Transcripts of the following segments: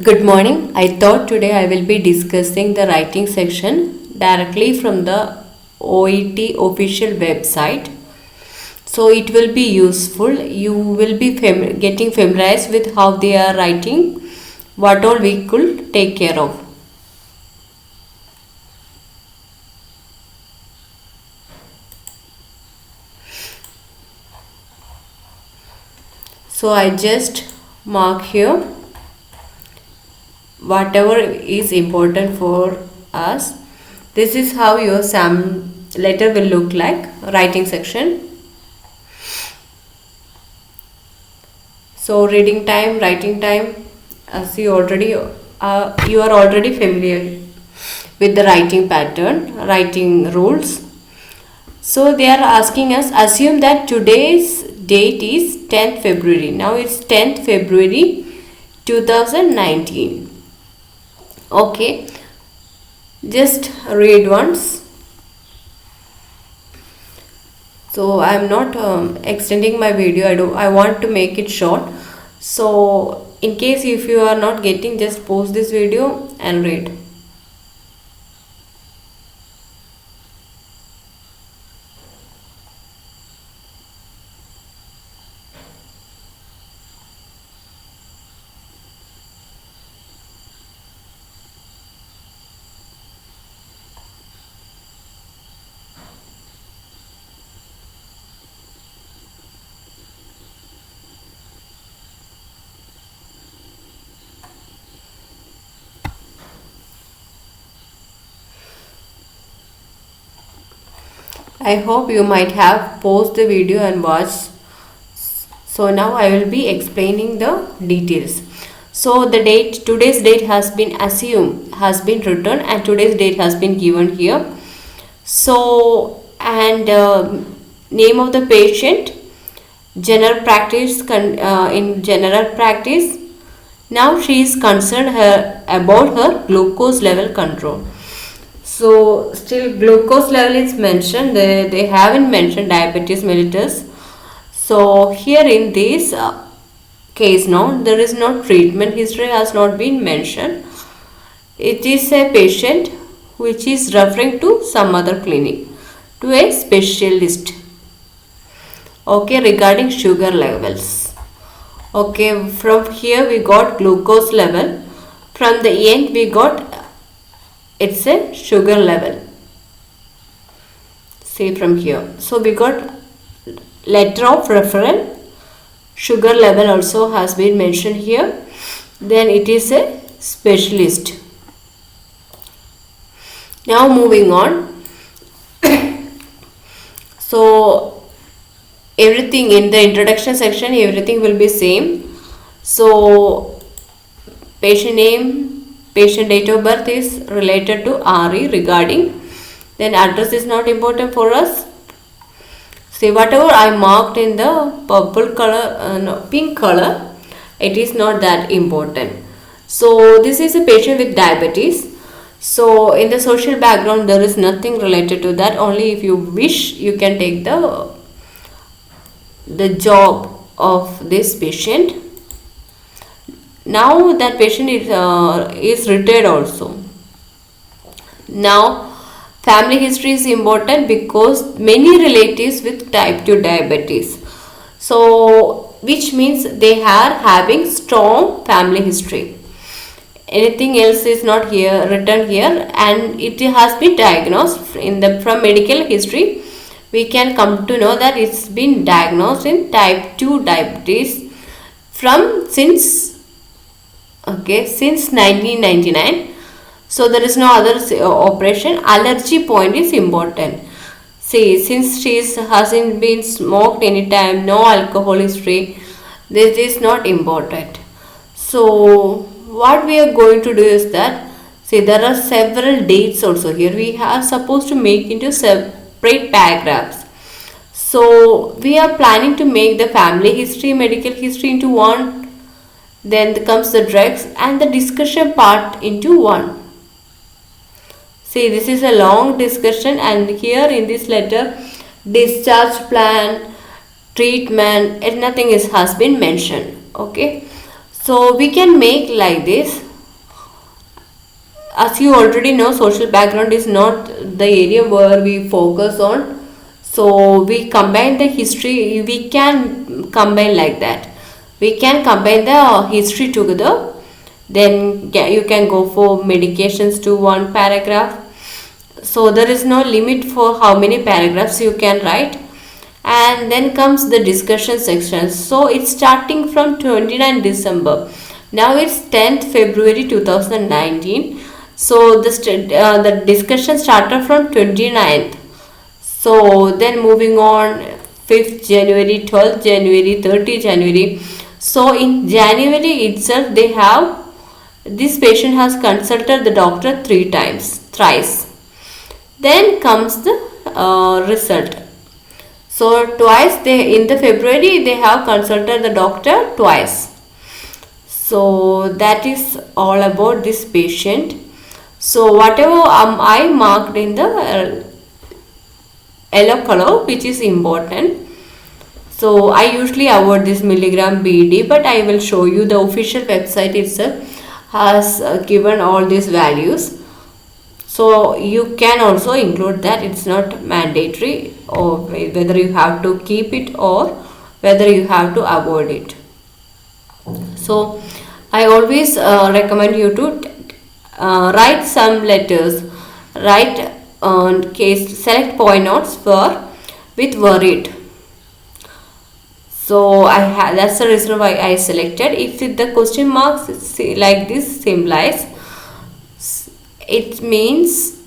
Good morning. I thought today I will be discussing the writing section directly from the OET official website. So it will be useful. You will be getting familiarized with how they are writing, what all we could take care of. So I just mark here whatever is important for us. This is how your SAM letter will look like, writing section. So reading time, writing time, as you are already familiar with the writing pattern, writing rules. So they are asking us, assume that today's date is 10th February. Now it's 10th February 2019. Okay, just read once. So I am not extending my video. I want to make it short. So in case if you are not getting, just pause this video and read. I hope you might have paused the video and watched. So now I will be explaining the details. So the date, today's date has been assumed, has been written, and today's date has been given here. So and name of the patient, general practice, in general practice. Now she is concerned about her glucose level control. So still glucose level is mentioned. They haven't mentioned diabetes mellitus. So here in this case, no, there is no treatment history has not been mentioned. It is a patient which is referring to some other clinic, to a specialist. Okay, regarding sugar levels. Okay, from here we got glucose level. From the end we got it's a sugar level. See from here. So we got letter of referral. Sugar level also has been mentioned here. Then it is a specialist. Now moving on. So everything in the introduction section, everything will be same. So patient name, patient date of birth is related to RE regarding. Then address is not important for us. See, whatever I marked in the purple color, no, pink color, it is not that important. So this is a patient with diabetes. So in the social background there is nothing related to that. Only if you wish you can take the job of this patient. Now that patient is retired also. Now family history is important because many relatives with type 2 diabetes. So which means they are having strong family history. Anything else is not here written here, and it has been diagnosed in the from medical history. We can come to know that it's been diagnosed in type 2 diabetes from since 1999. So there is no other operation. Allergy point is important. See, since she hasn't been smoked anytime, no alcohol history, this is not important. So what we are going to do is that, see, there are several dates also here. We are supposed to make into separate paragraphs. So we are planning to make the family history, medical history into one. Then comes the drugs and the discussion part into one. See, this is a long discussion, and here in this letter, discharge plan, treatment, and nothing has been mentioned. Okay, so we can make like this. as you already know, social background is not the area where we focus on. So we combine the history, we can combine like that. We can combine the history together. Then you can go for medications to one paragraph. So there is no limit for how many paragraphs you can write. And then comes the discussion section. So it's starting from 29 December. Now it's 10th February 2019. So the discussion started from 29th. So then moving on, 5th January, 12th January, 30th January. So in January itself, they have, this patient has consulted the doctor 3 times, thrice. Then comes the result. So twice, they in the February they have consulted the doctor twice. So that is all about this patient. So whatever I marked in the yellow color, which is important. So I usually avoid this milligram BD, but I will show you the official website itself has given all these values. So you can also include that. It's not mandatory, or whether you have to keep it or whether you have to avoid it. So I always recommend you to write some letters, write case, select point notes for with worried. So that's the reason why I selected. If the question marks like this symbolize, it means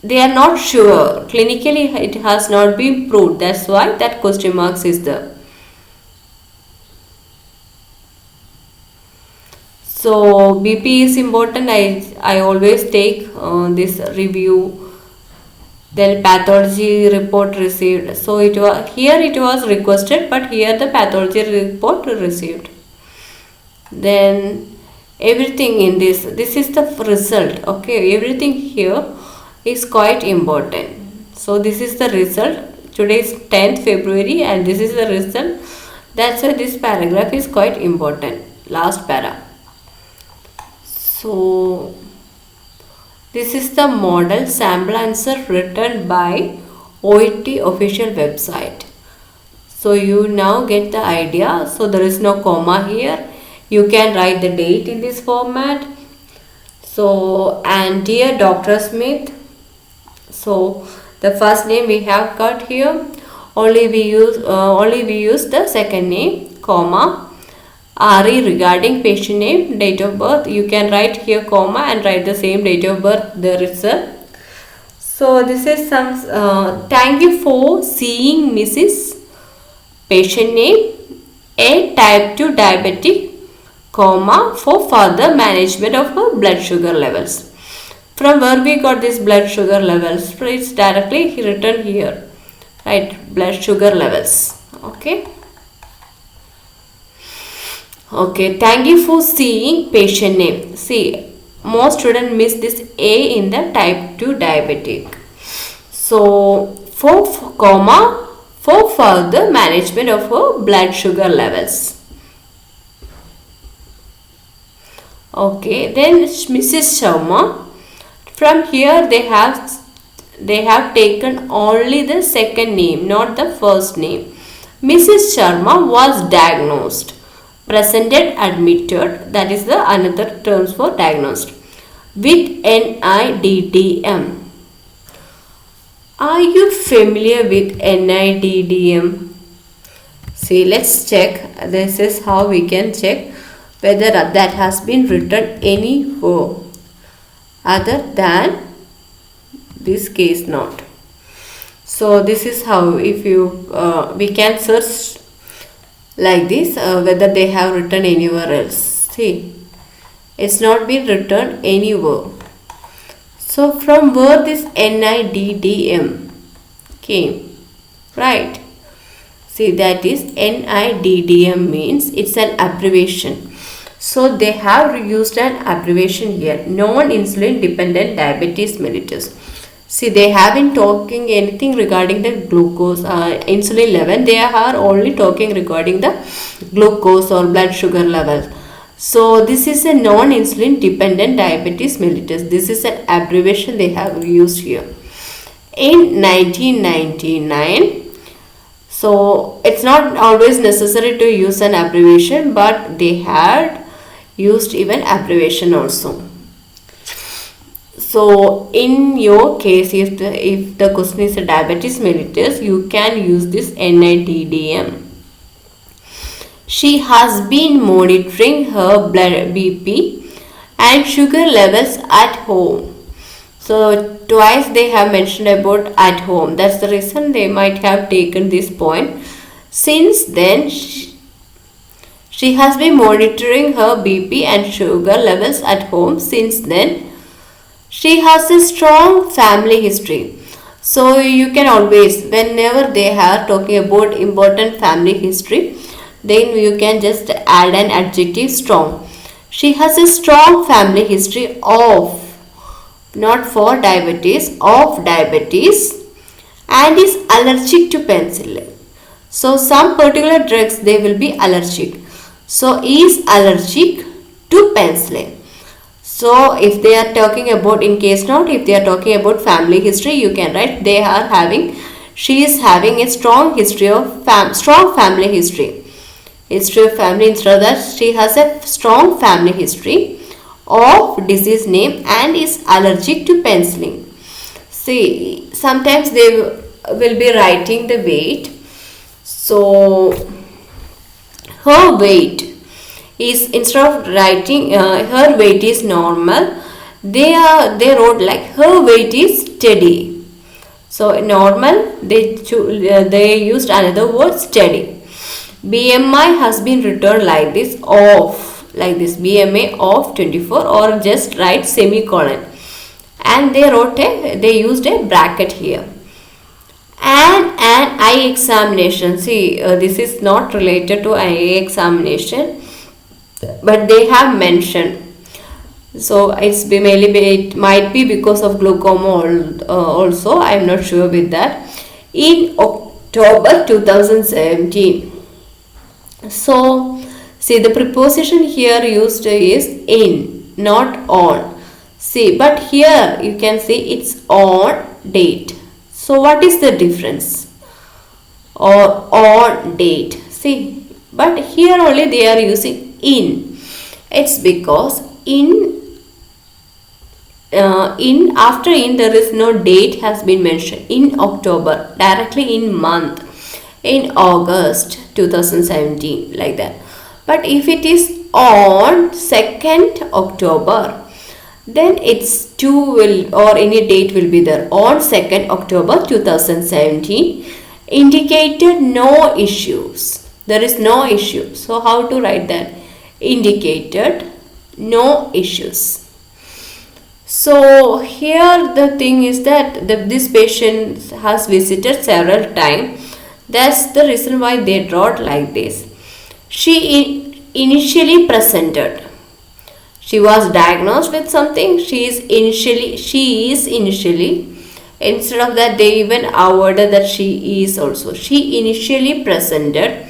they are not sure. Clinically it has not been proved. That's why that question marks is there. So BP is important. I always take this review. Then pathology report received. So it was requested, but here the pathology report received. Then everything in this is the result. Okay, everything here is quite important. So this is the result. Today is 10th February and this is the result. That's why this paragraph is quite important. Last para. So this is the model sample answer written by OIT official website. So you now get the idea. So there is no comma here. You can write the date in this format. So, and dear Dr. Smith. So the first name we have cut here. Only we use the second name, comma. RE regarding patient name, date of birth. You can write here comma and write the same date of birth there itself. So this is some thank you for seeing Mrs. Patient name, a type 2 diabetic, comma, for further management of her blood sugar levels. From where we got this blood sugar levels? It's directly written here, right? Blood sugar levels. Okay. Okay, thank you for seeing patient name. See, most students miss this A in the type 2 diabetic. So, for further management of blood sugar levels. Okay, then Mrs. Sharma. From here they have taken only the second name, not the first name. Mrs. Sharma was diagnosed. Presented, admitted, that is the another terms for diagnosed, with NIDDM. Are you familiar with NIDDM? See, let's check. This is how we can check whether that has been written anywhere other than this case note. So this is how, if you we can search like this, whether they have written anywhere else. See, it's not been written anywhere. So from where this NIDDM came, right? See, that is NIDDM means it's an abbreviation. So they have used an abbreviation here, non-insulin dependent diabetes mellitus. See, they haven't talking anything regarding the glucose, insulin level. They are only talking regarding the glucose or blood sugar level. So this is a non-insulin dependent diabetes mellitus. This is an abbreviation they have used here. In 1999, so it's not always necessary to use an abbreviation, but they had used even abbreviation also. So in your case, if the question is a diabetes mellitus, you can use this NIDDM. She has been monitoring her blood BP and sugar levels at home. So twice they have mentioned about at home. That's the reason they might have taken this point. Since then, she has been monitoring her BP and sugar levels at home. Since then, she has a strong family history. So you can always, whenever they are talking about important family history, then you can just add an adjective strong. She has a strong family history of, not for diabetes, of diabetes, and is allergic to penicillin. So some particular drugs they will be allergic. So is allergic to penicillin. So if they are talking about, in case not, if they are talking about family history, you can write she is having a strong history of strong family history. History of family, instead of that she has a strong family history of disease name and is allergic to penicillin. See, sometimes they will be writing the weight. So her weight is, instead of writing her weight is normal, they wrote like her weight is steady. So normal, they used another word, steady. BMI has been written like this, BMI of 24, or just write semicolon, and they used a bracket here. And an eye examination. See, this is not related to eye examination, but they have mentioned. So it might be because of glaucoma also. I am not sure with that. In October 2017. So see, the preposition here used is in, not on. See, but here you can see it's on date. So what is the difference? Or on date. See, but here only they are using in. It's because after in there is no date has been mentioned. In October, directly in month, in August 2017, like that. But if it is on 2nd October, then it's or any date will be there. On 2nd October 2017, indicated no issues. There is no issue. So how to write that? Indicated no issues. So here the thing is that this patient has visited several times. That's the reason why they wrote like this. She initially presented. She was diagnosed with something. She is initially. Instead of that, they even avoided that she is also. She initially presented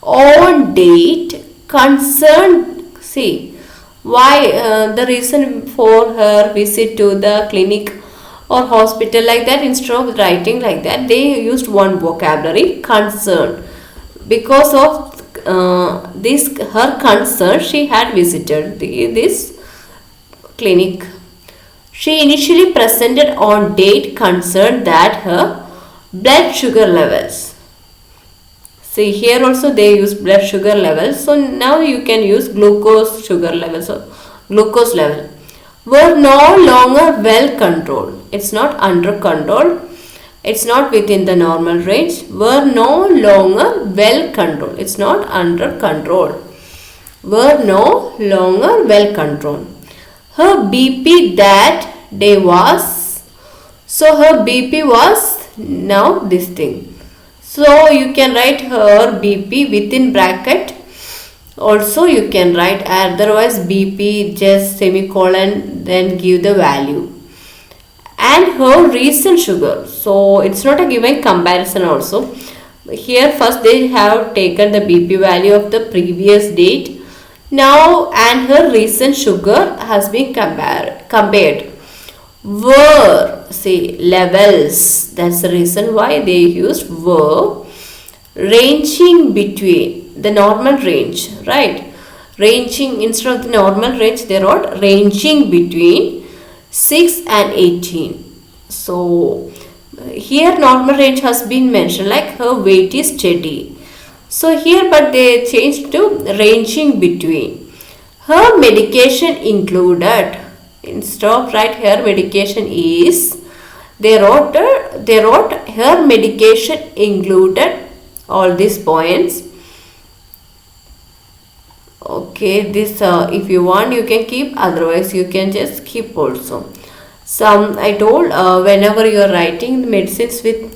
on date concerned. See, why the reason for her visit to the clinic or hospital, like that, instead of writing like that, they used one vocabulary, concern. Because of this her concern, she had visited this clinic. She initially presented on date concerned that her blood sugar levels. See, here also they use blood sugar levels. So now you can use glucose sugar levels or glucose level were no longer well controlled. It's not under control. It's not within the normal range. Were no longer well controlled. It's not under control. Were no longer well controlled. Her BP that day was, so her BP was now this thing. So you can write her BP within bracket. Also you can write, otherwise BP just semicolon, then give the value. And her recent sugar. So it's not a given comparison also. Here first they have taken the BP value of the previous date. Now, and her recent sugar has been compared. Were, say, levels. That's the reason why they used were. Ranging between the normal range, right? Ranging, instead of the normal range, they wrote ranging between 6 and 18. So here normal range has been mentioned, like her weight is steady. So here, but they changed to ranging between. Her medication included, instead of right here medication is, they wrote her medication included all these points. Okay, this if you want you can keep, otherwise you can just keep also. Some I told, whenever you are writing the medicines with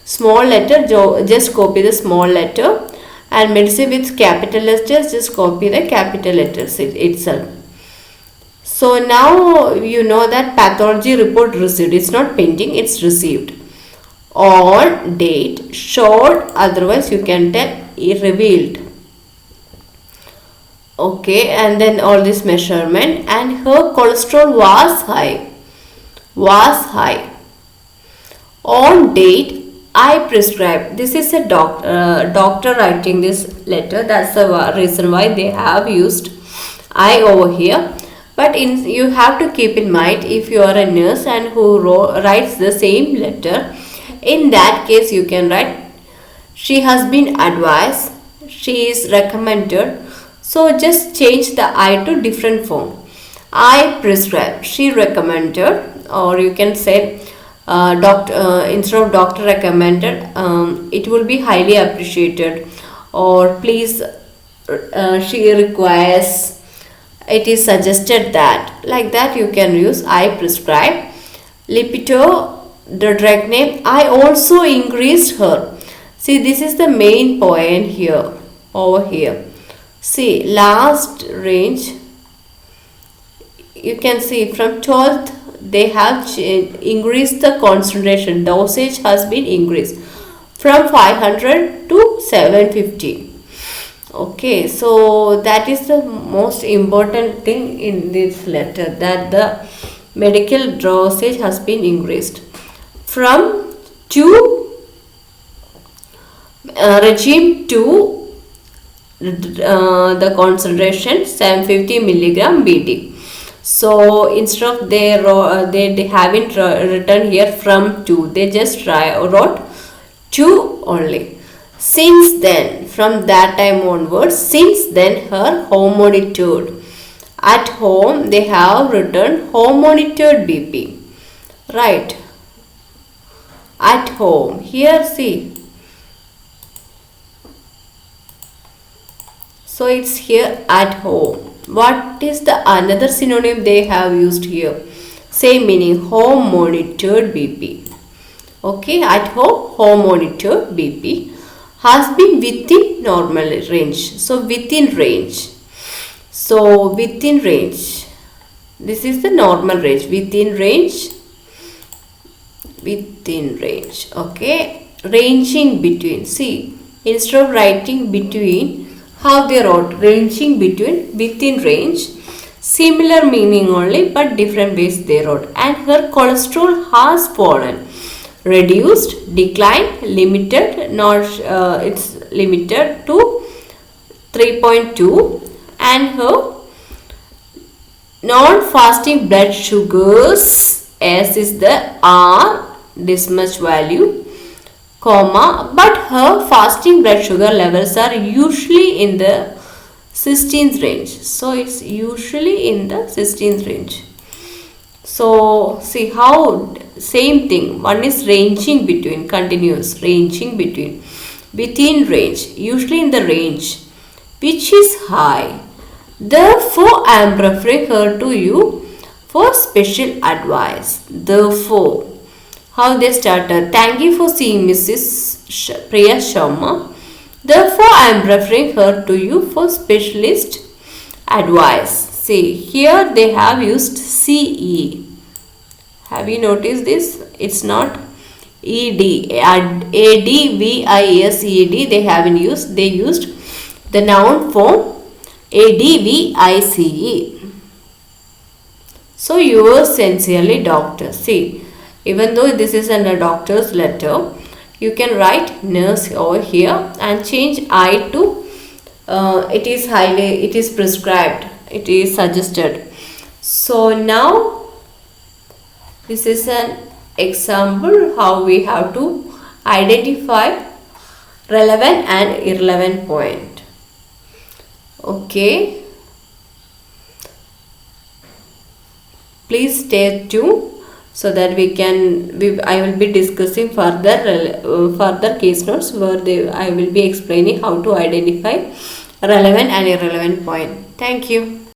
small letter, just copy the small letter, and medicine with capital letters, just copy the capital letters itself. So now you know that pathology report received. It's not pending, it's received. On date, showed, otherwise you can tell revealed. Okay, and then all this measurement, and her cholesterol was high. Was high. On date, I prescribed. This is a doctor writing this letter. That's the reason why they have used I over here. But you have to keep in mind, if you are a nurse and who writes the same letter, in that case you can write she has been advised, she is recommended. So just change the I to different form. I prescribed, she recommended, or you can say instead of doctor recommended, it will be highly appreciated, or please, she requires, it is suggested that, like that you can use I prescribe. Lipitor, the drug name, I also increased her. See, this is the main point here, over here. See, last range, you can see from 12th they have increased the concentration, dosage has been increased from 500 to 750. Okay, so that is the most important thing in this letter, that the medical dosage has been increased from 2 regime to the concentration 750 milligram BD. So instead of they haven't written here from 2, they just wrote 2 only. Since then, from that time onwards, since then her home monitored. At home they have written home monitored BP. Right. At home. Here see. So it's here at home. What is the another synonym they have used here? Same meaning, home monitored BP. Okay, at home monitored BP has been within normal range. So within range. So within range. This is the normal range. Within range. Within range. Okay. Ranging between. See, instead of writing between, how they wrote ranging between, within range. Similar meaning only, but different ways they wrote. And her cholesterol has fallen. Reduced, declined, limited, not it's limited to 3.2, and her non-fasting blood sugars, S is the R, this much value, comma, but her fasting blood sugar levels are usually in the 16th range. So it's usually in the 16th range. So see how, same thing, one is ranging between, continuous, ranging between, within range, usually in the range, which is high. Therefore, I am referring her to you for special advice. Therefore, how they started. Thank you for seeing Mrs. Priya Sharma. Therefore, I am referring her to you for specialist advice. See, here they have used CE. Have you noticed this? It's not ED. ADVISED they haven't used. They used the noun form ADVICE. So yours sincerely, doctor. See, even though this is a doctor's letter, you can write nurse over here and change I to it is prescribed, it is suggested. So now this is an example how we have to identify relevant and irrelevant point. Okay, please stay tuned so that I will be discussing further case notes where I will be explaining how to identify relevant and irrelevant point. Thank you.